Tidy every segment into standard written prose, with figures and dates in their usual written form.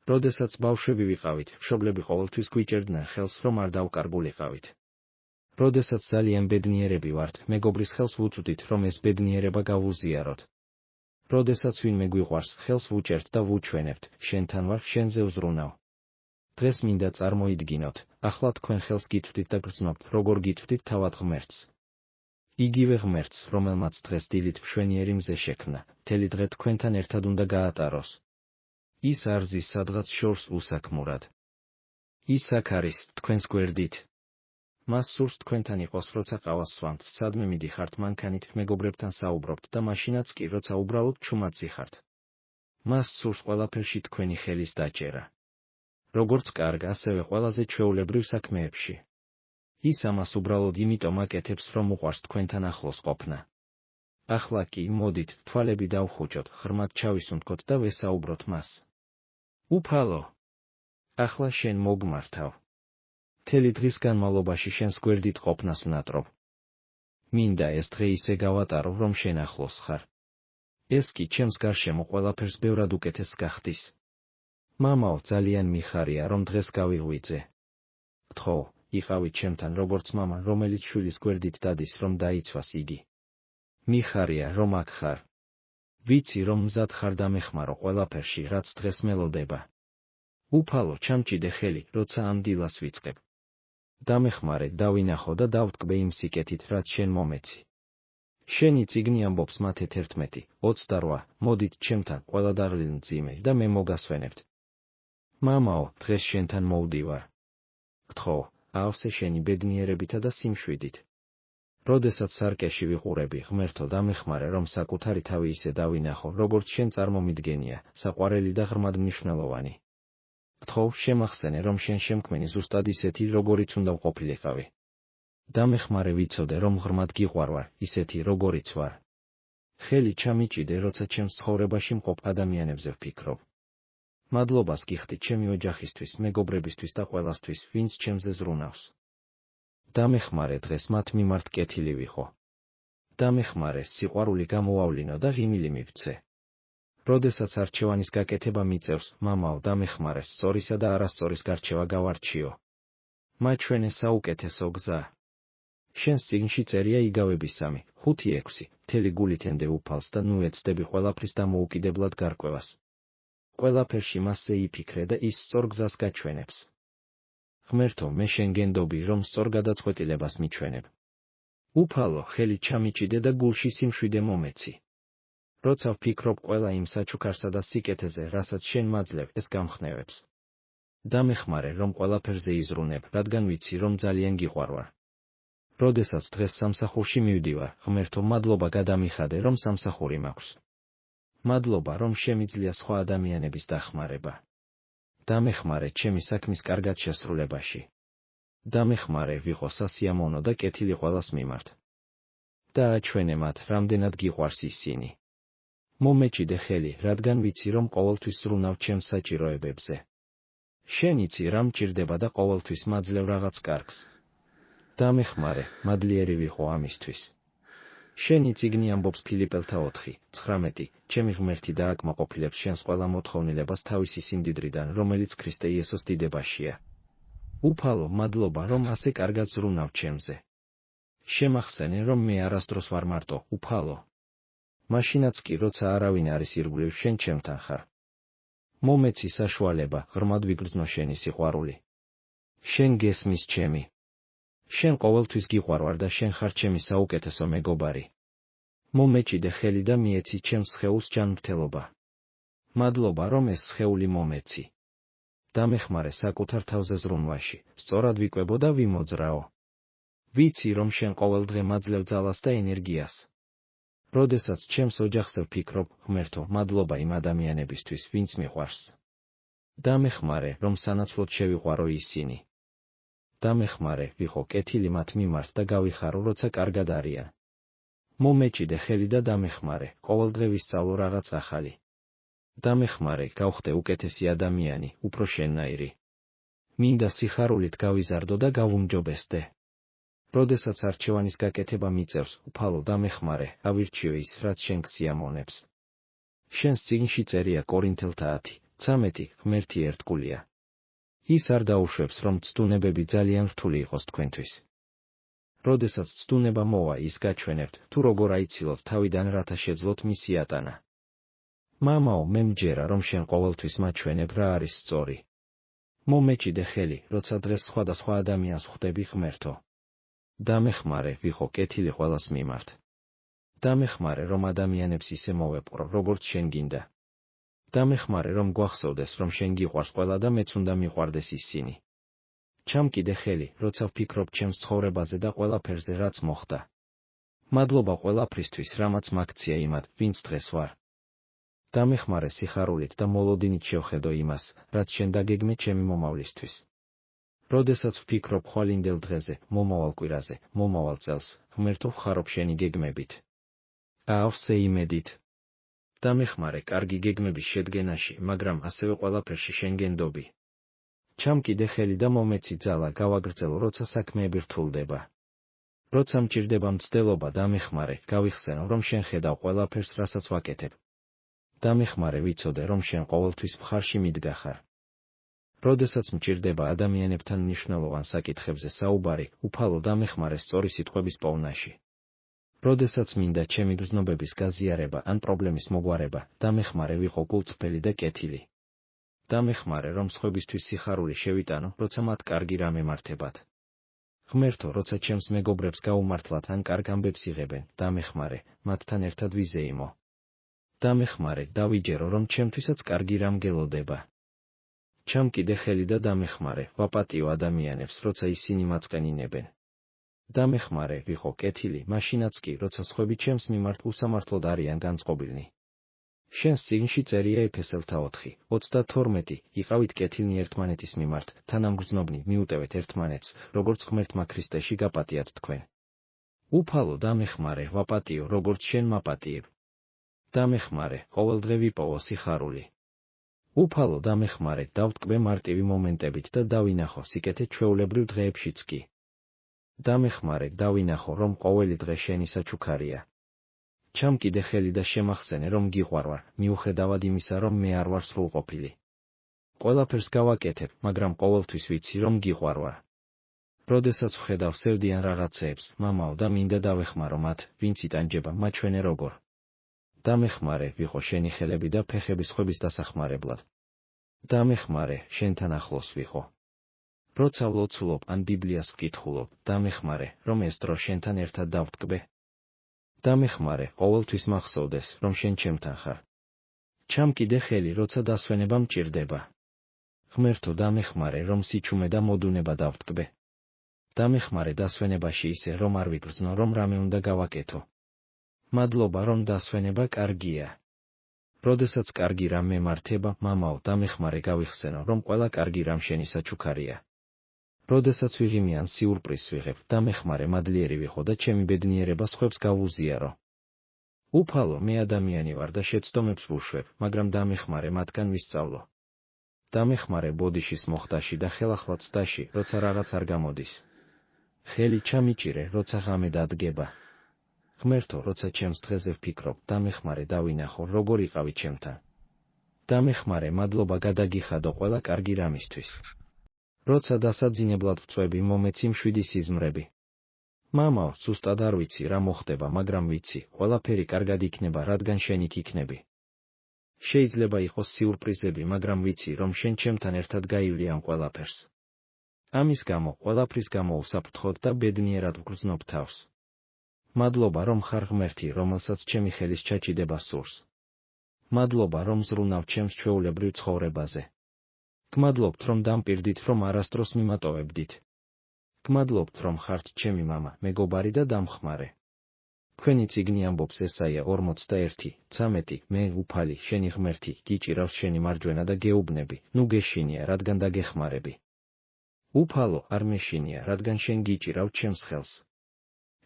როდესაც ბავშვები ვიყავით, მშობლები ყოველთვის გვიჭერდნენ ხელს, რომ არ დავკარგულიყავით. როდესაც ძალიან ბედნიერები ვართ, მეგობრის ხელს ვუწვდით, რომ ეს ბედნიერება გავუზიაროთ. როდესაც ვინმე გვიყვარს, ხელს ვუჭერთ და ვუჩვენებთ, შენთან ვარ, შენზე ვზრუნავ. დღეს მინდა წარმოიდგინოთ, ახლა თქვენ ხელს გითვდით და გრძნობთ, როგორ გითვდით თავად ღმერთს. იგივე ღმერთს, რომელმაც დღეს დილით მშვენიერი მზე შექმნა, მთელი დღე თქვენთან ერთად უნდა გაატაროს. ის არ ზის სადღაც შორს უსაქმურად. ის აქ არის, თქვენს გვერდით. მას სურს თქვენთან იყოს, როცა ყავას სვამთ, სადმე მიდიხართ მანქანით, მეგობრებთან საუბრობთ და მაშინაც კი, როცა უბრალოდ ჩუმად ხართ. მას სურს ყველაფერში თქვენი ხელის დაჭერა. როგორც კარგ, ასევე ყველაზე ჩვეულებრივ საქმეებში. ის ამას უბრალოდ იმიტომ აკეთებს, რომ უყვარს თქვენთან ახლოს ყოფნა. ახლა კი, მოდით, თვალები დავხუჭოთ, ღრმად ჩავისუნთქოთ და ვესაუბროთ მას. უფალო, ახლა შენ მოგმართავ. მთელი დღის განმავლობაში შენს გვერდით ყოფნას ვნატრობ. მინდა ეს დღე ისე გავატარო, რომ შენ ახლოს ხარ. ეს კი ჩემს გარშემო ყველაფერს ბევრად უკეთეს გახდის. მამაო, ძალიან მიხარია, რომ დღეს გავიღვიძე. გთხოვ, იყავი ჩემთან როგორც მამა, რომელიც შვილის გვერდით დადის, რომ დაიცვას იგი. მიხარია, რომ აქ ხარ. ვიცი, რომ მზად ხარ დამეხმარო ყველაფერში, რაც დღეს მელოდება. უფალო, ჩამჭიდე ხელი, როცა ამ დილას ვიწყებ. დამეხმარე, დავინახო და დავტკბე იმ სიკეთით, რაც შენ მომეცი. შენი წიგნი ამბობს მათე 11:28, მოდით ჩემთან, ყველა დაღლილ მძიმე და მე მოგასვენებთ. მამაო, დღეს შენთან მოვდივარ. გთხოვ, ავსე შენი ბედნიერებითა და სიმშვიდით. როდესაც სარკეში ვიყურები, ღმერთო, დამეხმარე, რომ საკუთარი თავი ისე დავინახო, როგორც შენ წარმომიდგენია, საყვარელი და ღრმად მნიშვნელოვანი. გთხოვ, შემახსენე, რომ შენ შემქმენი ზუსტად ისეთი, როგორიც უნდა ვყოფილიყავი. დამეხმარე ვიცოდე, რომ ღრმად გიყვარ ვარ, ისეთი, როგორიც ვარ. ხელი ჩამიჭიდე, როცა ჩემს ცხოვრებაში მყოფ ადამიანებზე ვფიქრობ. მადლობას გიხდი ჩემი ოჯახისთვის, მეგობრებისთვის და ყველასთვის, ვინც ჩემზე ზრუნავს. დამეხმარე დღეს მათ მიმართ კეთილი ვიყო. დამეხმარე, სიყვარული გამოვავლინო და ღიმილი მივცე. როდესაც არჩევანის გაკეთება მიწევს, მამაო, დამეხმარე, სწორისა და არასწორის გარჩევა გავარჩიო. მაჩვენე საუკეთესო გზა. შენს წიგნში წერია იგავების 3:5-6, მთელი გულით ენდე უფალს და ნუ ეცდები ყველაფრის დამოუკიდებლად გარკვევას. ყველაფერში მასზე იფიქრე და ის სწორ გზას გაჩვენებს. ღმერთო, მე შენ გენდობი, რომ სწორ გადაწყვეტილებას მიჩვენებ. უფალო, ხელი ჩამიჭიდე და გულში სიმშვიდე მომეცი. როცა ვფიქრობ ყველა იმ საჩუქარსა და სიკეთეზე, რასაც შენ მაძლევ, ეს გამხნევებს. დამეხმარე, რომ ყველაფერზე იზრუნებ, რადგან ვიცი, რომ ძალიან გიყვარ ვარ. როდესაც დღეს სამსახურში მივდივარ, ღმერთო, მადლობა გადამიხადე, რომ სამსახური მაქვს. მადლობა, რომ შემიძლია სხვა ადამიანების დახმარება. დამეხმარე ჩემი საქმის კარგად შესრულებაში. დამეხმარე, ვიყო სასიამოვნო და კეთილი ყველას მიმართ. დააჩვენე მათ, რამდენად გიყვარს ისინი. მომეჭიდე ხელი, რადგან ვიცი, რომ ყოველთვის ზრუნავ ჩემს საჭიროებებზე. შენ იცი, რა მჭირდება და ყოველთვის მაძლევ რაღაც კარგს. დამეხმარე, მადლიერი ვიყო ამისთვის. შენი წიგნი ამბობს ფილიპელთა 4:19, ჩემი ღმერთი დააკმაყოფილებს შენს ყველა მოთხოვნილებას თავისი სიმდიდრიდან, რომელიც ქრისტე იესოს დიდებაშია. უფალო, მადლობა, რომ ასე კარგად ზრუნავ ჩემზე. შემახსენე, რომ მე არასდროს ვარ მარტო, უფალო. მაშინაც კი, როცა არავინ არის ირგვლივ, შენ ჩემთან ხარ. მომეცი საშუალება, ღრმად ვიგრძნო შენი სიყვარული. შენ გესმის ჩემი. შენ ყოველთვის გიყვარ ვარ და შენ ხარ ჩემი საუკეთესო მეგობარი. მომეჭიდე ხელი და მიეცი ჩემს სხეულს ჯანმრთელობა. მადლობა, რომ ეს სხეული მომეცი. დამეხმარე საკუთარ თავზე ზრუნვაში, სწორად ვიკვებო და ვიმოძრაო. ვიცი, რომ შენ ყოველ დღე მაძლევ ძალას და ენერგიას. როდესაც ჩემს ოჯახზე ვფიქრობ, ღმერთო, მადლობა იმ ადამიანებისთვის, ვინც მიყვარს. დამეხმარე, რომ სანაცვლოდ შევიყვარო ისინი. დამეხმარე, ვიყო კეთილი მათ მიმართ და გავიხარო, როცა კარგად არიან. მომეჭიდე ხელი და დამეხმარე, ყოველდღე ვისწავლო რაღაც ახალი. დამეხმარე, გავხდე უკეთესი ადამიანი, უფრო შენნაირი. მინდა სიხარულით გავიზარდო და გავუმჯობესდე. როდესაც არჩევანის გაკეთება მიწევს, უფალო, დამეხმარე, ავირჩიო ის, რაც შენ გსიამოვნებს. შენს წიგნში წერია კორინთელთა 13 ღმერთი ერთგულია. ის არ დაუშვებს, რომ ცდუნებები ძალიან რთული იყოს თქვენთვის. როდესაც ცდუნება მოვა, ის გაჩვენებთ, თუ როგორ აიცილოთ თავიდან, რათა შეძლოთ მისი ატანა. მამაო, მე მჯერა, რომ შენ ყოველთვის მაჩვენებ, რა არის სწორი. მომეჭიდე ხელი, როცა დღეს სხვადასხვა ადამიანს ხვდები ღმერთო. დამეხმარე, ვიხო კეთილი ყველას მიმართ. დამეხმარე, რომ ადამიანებს ისე მოვეპყრო, როგორც შენ გინდა. დამეხმარე, რომ გვახსოვდეს, რომ შენ გიყვარს ყველა და მეც უნდა მიყვარდეს ისინი. ჩამკიდე ხელი, როცა ვფიქრობ ჩემს ცხოვრებაზე და ყველაფერზე, რაც მოხდა. მადლობა ყველაფრისთვის, რამაც მაქცია იმათ, ვინც დღეს ვარ. დამეხმარე სიხარულით და მოლოდინით შევხედო იმას, რაც შენ დაგეგმე ჩემი მომავლისთვის. როდესაც ვფიქრობ ხვალინდელ დღეზე, მომავალ კვირაზე, მომავალ წელს, ღმერთო, ვხარობ შენი გეგმებით. ავსე იმედით. დამეხმარე კარგი გეგმების შედგენაში, მაგრამ ასევე ყველაფერში შენ გენდობი. ჩამკიდე ხელი და მომეცი ძალა, გავაგრძელო, როცა საქმეები რთულდება. როცა მჭირდება მცდელობა, დამეხმარე, გავიხსენო, რომ შენ ხედავ ყველაფერს, რასაც ვაკეთებ. დამეხმარე ვიცოდე, რომ შენ ყოველთვის მხარში მიდგა ხარ. როდესაც მჭირდება ადამიანებთან მნიშვნელოვან საკითხებზე საუბარი, უფალო დამეხმარე სწორი სიტყვების პოვნაში. როდესაც მინდა ჩემი გრძნობების გაზიარება ან პრობლემის მოგვარება, დამეხმარე ვიყო გულწრფელი და კეთილი. დამეხმარე, რომ სხვებისთვის სიხარული შევიტანო, როცა მათ კარგი რამ ემართებათ. ღმერთო, როცა ჩემს მეგობრებს გაუმართლად ან კარგ ამბებს იღებენ, დამეხმარე, მათთან ერთად ვიზეიმო. დამეხმარე, დავიჯერო, რომ ჩემთვისაც კარგი რამ გელოდება. ჩამკიდე ხელი და დამეხმარე, ვაპატიო ადამიანებს, როცა ისინი მაწყენინებენ. დამეხმარე, ვიყო კეთილი, მაშინაც კი, როცა სხვები ჩემს მიმართ უსამართლოდ არიან განწყობილნი. შენს წიგნში წერია ეფესელთა 4:32, იყავით კეთილნი ერთმანეთის მიმართ, თანამგრძნობნი, მიუტევეთ ერთმანეთს, როგორც ღმერთმა ქრისტეში გაპატიათ თქვენ. უფალო დამეხმარე, ვაპატიო, როგორც შენ მაპატიებ. დამეხმარე, ყოველდღე ვიპოვო სიხარული. უფალო დამეხმარე, დავტკბე მარტივი მომენტებით და დავინახო სიკეთე ჩვეულებრივ დღეებშიც კი. დამეხმარე, დავინახო, რომ ყოველი დღე შენი საჩუქარია. ჩამკიდე ხელი და შემახსენე, რომ გიყვარვარ, მიუხედავად იმისა, რომ მე არ ვარ სრულყოფილი. ყველაფერს გავაკეთებ, მაგრამ ყოველთვის ვიცი, რომ გიყვარვარ. როდესაც ვხედავ სევდიან რაღაცეებს, მამაო, და მინდა დავეხმარო მათ, ვინც იტანჯება, მაჩვენე როგორ. დამეხმარე, ვიყო შენი ხელები და ფეხები სხვების დასახმარებლად. დამეხმარე, შენთან ახლოს ვიყო. როცა ვლოცულობ ან ბიბლიას ვკითხულობ, დამეხმარე, რომ ეს დრო შენთან ერთად დავტკბე. დამეხმარე, ყოველთვის მახსოვდეს, რომ შენ ჩემთან ხარ. ჩამკიდე ხელი, როცა დასვენება მჭირდება. ღმერთო, დამეხმარე, რომ სიჩუმე და მოდუნება დავტკბე. დამეხმარე დასვენებაში ისე, რომ არ ვიგრძნო, რომ რამე უნდა გავაკეთო. მადლობა, რომ დასვენება კარგია. როდესაც კარგი რამ მემართება, მამაო, დამეხმარე გავიხსენო, რომ ყველა კარგი რამ შენი საჩუქარია. როდესაც ვიღიმიან სიურპრიზს ვიღებ, დამეხმარე მადლიერი ვიყო და ჩემი ბედნიერება სხვებს გავუზიარო. უფალო, მე ადამიანი ვარ და შეცდომებს ვუშვებ, მაგრამ დამეხმარე მათგან ვისწავლო. დამეხმარე ბოდიშის მოხდაში და ხელახლა ცდაში, როცა რაღაც არ გამოდის. ხელი ჩამიჭირე, როცა ღამე დადგება. ღმერთო, როცა ჩემს დღეზე ვფიქრობ, დამეხმარე დავინახო, როგორ იყავი ჩემთან. დამეხმარე მადლობა გადაგიხადო ყველა კარგი რამისთვის. როცა დასაძინებლად ვწვევი, მომეცი მშვიდი სიზმრები. მამაო, ზუსტად არ ვიცი, რა მოხდება, მაგრამ ვიცი, ყველაფერი კარგად იქნება, რადგან შენ იქ იქნები. შეიძლება იყოს სიურპრიზები, მაგრამ ვიცი, რომ შენ ჩემთან ერთად გაივლი ამ ყველაფერს. ამის გამო, ყველაფრის გამო უსაფრთხოდ და ბედნიერად ვგრძნობ თავს. მადლობა, რომ ხარ ღმერთი, რომელსაც ჩემი ხელის ჩაჭიდება სურს. მადლობა, რომ ზრუნავ ჩემს ჩვეულებრივ ცხოვრებაზე. გმადლობთ, რომ დამპირდით, რომ არასდროს მიმატოვებდით. გმადლობთ, რომ ხართ ჩემი მამა, მეგობარი და დამხმარე. თქვენი წიგნი ამბობს ესაია 41:13, მე უფალი, შენი ღმერთი, გიჭირავს შენი მარჯვენა და გეუბნები, ნუ გეშინია, რადგან დაგეხმარები. უფალო, არ მეშინია, რადგან შენ გიჭირავ ჩემს ხელს.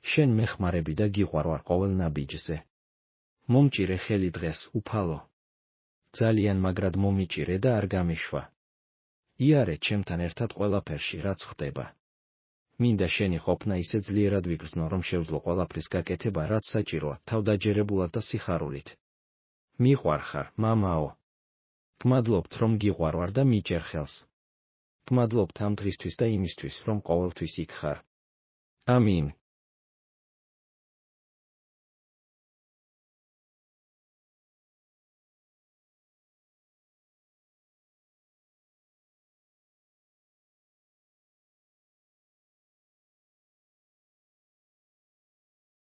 შენ მეხმარები და გიყვარვარ ყოველ ნაბიჯზე. მომჭირე ხელი დღეს, უფალო. ძალიან მაგრად მომიჭირე და არ გამიშვა. იარე ჩემთან ერთად ყველაფერში, რაც ხდება. მინდა შენი ყოფნა ისე ძლიერად ვიგრძნო, რომ შევძლო ყველაფრის გაკეთება, რაც საჭიროა, თავდაჯერებულად და სიხარულით. მიყვარხარ, მამაო. გმადლობთ, რომ გიყვარვარ და მიჭერ ხელს. გმადლობთ ამ დღისთვის და იმისთვის, რომ ყოველთვის იქ ხარ. ამინ.